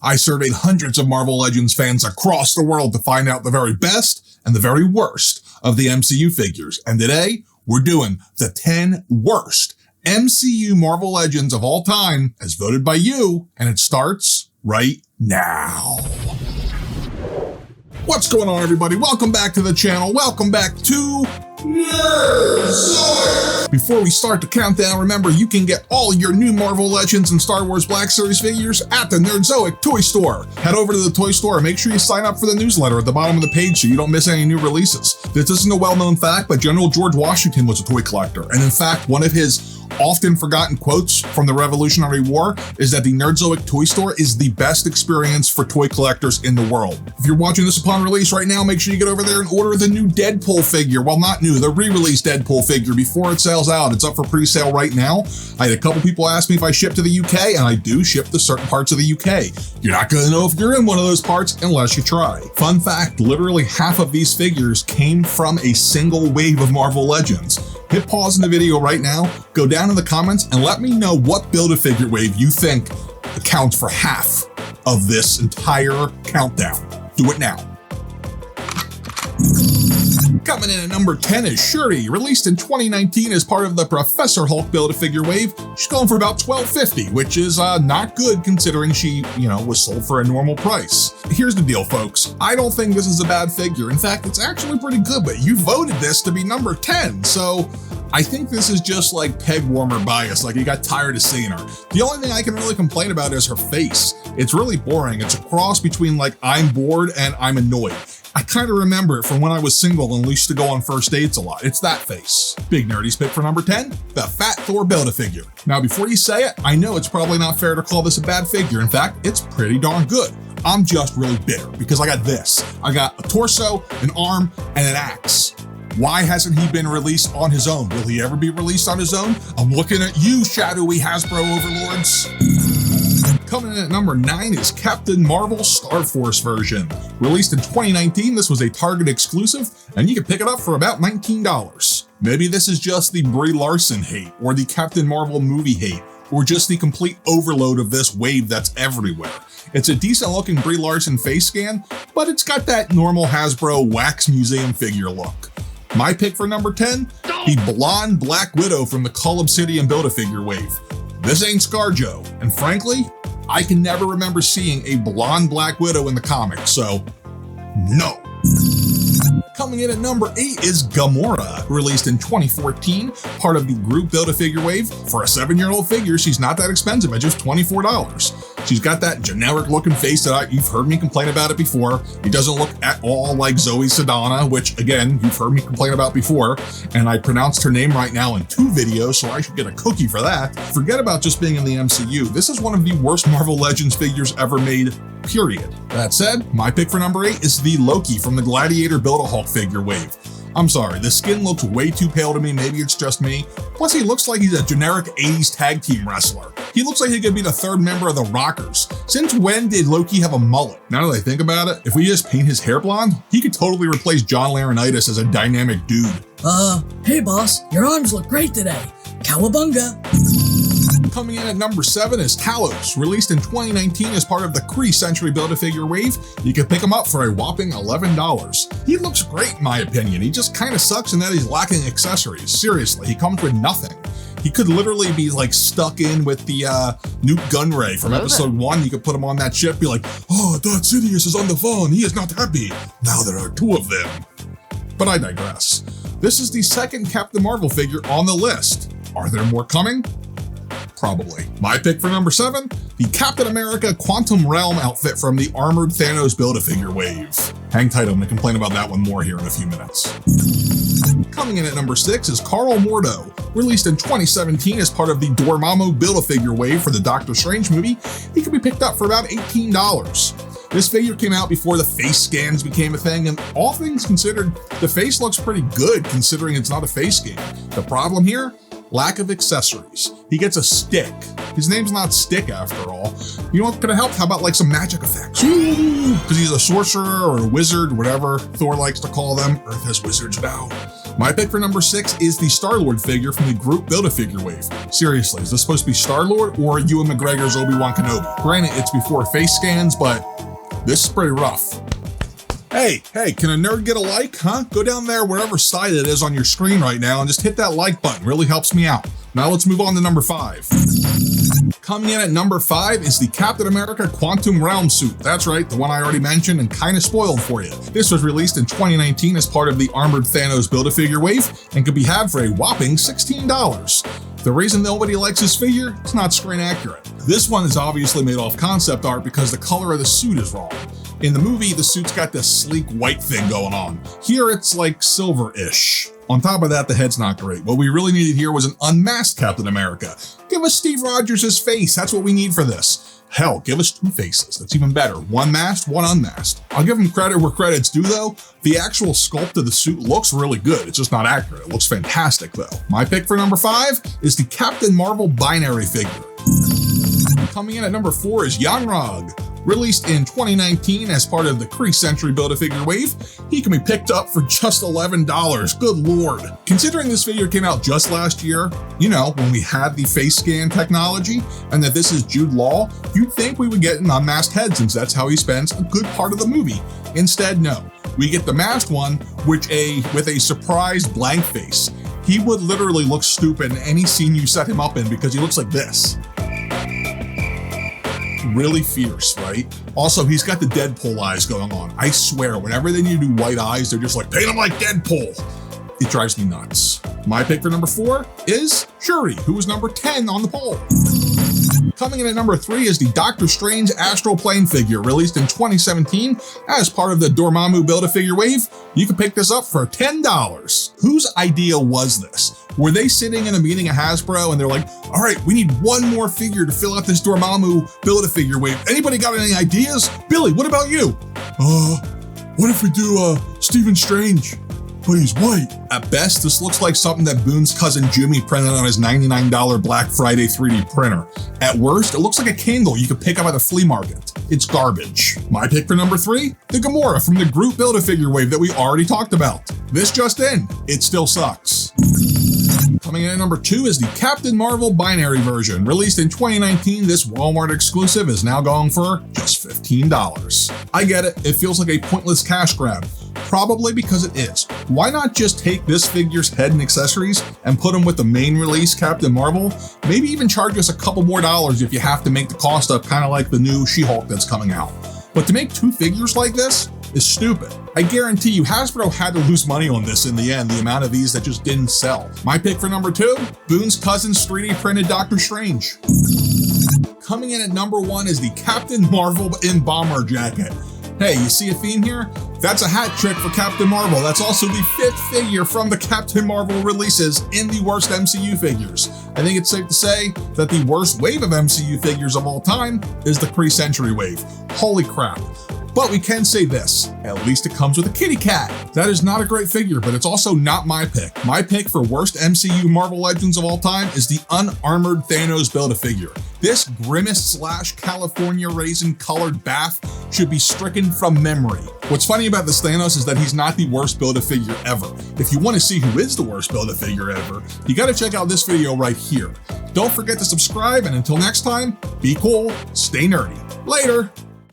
I surveyed hundreds of Marvel Legends fans across the world to find out the very best and the very worst of the MCU figures. And today, we're doing the 10 worst MCU Marvel Legends of all time as voted by you, and it starts right now. What's going on, everybody? Welcome back to the channel. Welcome back to Nerdzoic. Before we start the countdown, remember you can get all your new Marvel Legends and Star Wars Black Series figures at the Nerdzoic toy store. Head over to the toy store and make sure you sign up for the newsletter at the bottom of the page so you don't miss any new releases. This isn't a well-known fact, but General George Washington was a toy collector, and in fact, one of his often forgotten quotes from the Revolutionary War is that the Nerdzoic toy store is the best experience for toy collectors in the world. If you're watching this upon release right now, make sure you get over there and order the new Deadpool figure. Well, not new, the re-released Deadpool figure before it sells out. It's up for pre-sale right now. I had a couple people ask me if I ship to the UK, and I do ship to certain parts of the UK. You're not gonna know if you're in one of those parts unless you try. Fun fact, literally half of these figures came from a single wave of Marvel Legends. Hit pause in the video right now, go down in the comments and let me know what Build-A-Figure wave you think accounts for half of this entire countdown. Do it now. Coming in at number 10 is Shuri, released in 2019 as part of the Professor Hulk Build-A-Figure wave. She's going for about $12.50, which is not good considering she, was sold for a normal price. Here's the deal, folks. I don't think this is a bad figure. In fact, it's actually pretty good, but you voted this to be number 10, so I think this is just like peg warmer bias, like you got tired of seeing her. The only thing I can really complain about is her face. It's really boring. It's a cross between like I'm bored and I'm annoyed. I kind of remember it from when I was single and used to go on first dates a lot. It's that face. Big Nerdy's pick for number 10, the Fat Thor Build-A-Figure. Now, before you say it, I know it's probably not fair to call this a bad figure. In fact, it's pretty darn good. I'm just really bitter because I got this. I got a torso, an arm, and an axe. Why hasn't he been released on his own? Will he ever be released on his own? I'm looking at you, shadowy Hasbro overlords. Coming in at number 9 is Captain Marvel Starforce version. Released in 2019, this was a Target exclusive, and you can pick it up for about $19. Maybe this is just the Brie Larson hate, or the Captain Marvel movie hate, or just the complete overload of this wave that's everywhere. It's a decent looking Brie Larson face scan, but it's got that normal Hasbro wax museum figure look. My pick for number 10, the blonde Black Widow from the Cull Obsidian Build-A-Figure wave. This ain't ScarJo, and frankly, I can never remember seeing a blonde Black Widow in the comics, so no. Coming in at number 8 is Gamora, released in 2014, part of the group Build-A-Figure wave. For a 7-year-old figure, she's not that expensive at just $24. She's got that generic looking face that you've heard me complain about it before. It doesn't look at all like Zoe Saldana, which again, you've heard me complain about before, and I pronounced her name right now in 2 videos, so I should get a cookie for that. Forget about just being in the MCU. This is one of the worst Marvel Legends figures ever made, period. That said, my pick for number 8 is the Loki from the Gladiator Build-A-Hulk figure wave. I'm sorry, the skin looks way too pale to me, maybe it's just me. Plus he looks like he's a generic 80s tag team wrestler. He looks like he could be the 3rd member of the Rockers. Since when did Loki have a mullet? Now that I think about it, if we just paint his hair blonde, he could totally replace John Laurinaitis as a dynamic dude. Hey boss, your arms look great today. Cowabunga. Coming in at number 7 is Talos, released in 2019 as part of the Kree Century Build-A-Figure wave. You can pick him up for a whopping $11. He looks great in my opinion. He just kind of sucks in that he's lacking accessories. Seriously, he comes with nothing. He could literally be like stuck in with the Newt Gunray from episode 1. You could put him on that ship, be like, oh, Darth Sidious is on the phone. He is not happy. Now there are 2 of them. But I digress. This is the 2nd Captain Marvel figure on the list. Are there more coming? Probably. My pick for number 7, the Captain America Quantum Realm outfit from the Armored Thanos Build-A-Figure wave. Hang tight, I'm gonna complain about that one more here in a few minutes. Coming in at number 6 is KARL Mordo, released in 2017 as part of the Dormammu Build-A-Figure wave for the Doctor Strange movie. He can be picked up for about $18. This figure came out before the face scans became a thing, and all things considered, the face looks pretty good considering it's not a face scan. The problem here? Lack of accessories. He gets a stick. His name's not Stick after all. You know what could have helped? How about like some magic effects? Because he's a sorcerer or a wizard, whatever Thor likes to call them. Earth has wizards now. My pick for number 6 is the Star-Lord figure from the group Build-A-Figure wave. Seriously, is this supposed to be Star-Lord or Ewan McGregor's Obi-Wan Kenobi? Granted, it's before face scans, but this is pretty rough. Hey, can a nerd get a like, huh? Go down there wherever side it is on your screen right now and just hit that like button. Really helps me out. Now let's move on to number 5. Coming in at number 5 is the Captain America Quantum Realm suit. That's right, the one I already mentioned and kind of spoiled for you. This was released in 2019 as part of the Armored Thanos Build-A-Figure wave and could be had for a whopping $16. The reason nobody likes this figure, it's not screen accurate. This one is obviously made off concept art because the color of the suit is wrong. In the movie, the suit's got this sleek white thing going on. Here, it's like silver-ish. On top of that, the head's not great. What we really needed here was an unmasked Captain America. Give us Steve Rogers' face. That's what we need for this. Hell, give us 2 faces. That's even better. One masked, one unmasked. I'll give him credit where credit's due, though. The actual sculpt of the suit looks really good. It's just not accurate. It looks fantastic, though. My pick for number 5 is the Captain Marvel binary figure. Coming in at number 4 is Young ROGG. Released in 2019 as part of the Kree-Century Build-A-Figure wave, he can be picked up for just $11. Good lord. Considering this figure came out just last year, you know, when we had the face scan technology, and that this is Jude Law, you'd think we would get an unmasked head since that's how he spends a good part of the movie. Instead, no. We get the masked one, with a surprised blank face. He would literally look stupid in any scene you set him up in because he looks like this. Really fierce, right? Also, he's got the Deadpool eyes going on. I swear, whenever they need to do white eyes, they're just like, paint him like Deadpool. It drives me nuts. My pick for number 4 is Shuri, who was number 10 on the poll. Coming in at number 3 is the Doctor Strange Astral Plane figure, released in 2017 as part of the Dormammu Build-A-Figure wave. You can pick this up for $10. Whose idea was this? Were they sitting in a meeting at Hasbro and they're like, all right, we need one more figure to fill out this Dormammu Build-A-Figure wave. Anybody got any ideas? Billy, what about you? What if we do Stephen Strange, but he's white? At best, this looks like something that Boone's cousin Jimmy printed on his $99 Black Friday 3D printer. At worst, it looks like a candle you could pick up at a flea market. It's garbage. My pick for number 3, the GAMORA from the group Build-A-Figure wave that we already talked about. This just in, it still sucks. Coming in at number 2 is the Captain Marvel binary version. Released in 2019, this Walmart exclusive is now going for just $15. I get it, it feels like a pointless cash grab. Probably because it is. Why not just take this figure's head and accessories and put them with the main release Captain Marvel? Maybe even charge us a couple more dollars if you have to make the cost up, kind of like the new She-Hulk that's coming out. But to make 2 figures like this is stupid. I guarantee you Hasbro had to lose money on this in the end, the amount of these that just didn't sell. My pick for number 2, Boone's cousin's 3D printed Doctor Strange. Coming in at number 1 is the Captain Marvel in bomber jacket. Hey, you see a theme here? That's a hat trick for Captain Marvel. That's also the 5th figure from the Captain Marvel releases in the worst MCU figures. I think it's safe to say that the worst wave of MCU figures of all time is the Kree-Century wave. Holy crap. But we can say this, at least it comes with a kitty cat. That is not a great figure, but it's also not my pick. My pick for worst MCU Marvel Legends of all time is the unarmored Thanos Build-A-Figure. This Grimace / California Raisin colored bath should be stricken from memory. What's funny about this Thanos is that he's not the worst Build-A-Figure ever. If you want to see who is the worst Build-A-Figure ever, you gotta check out this video right here. Don't forget to subscribe, and until next time, be cool, stay nerdy. Later.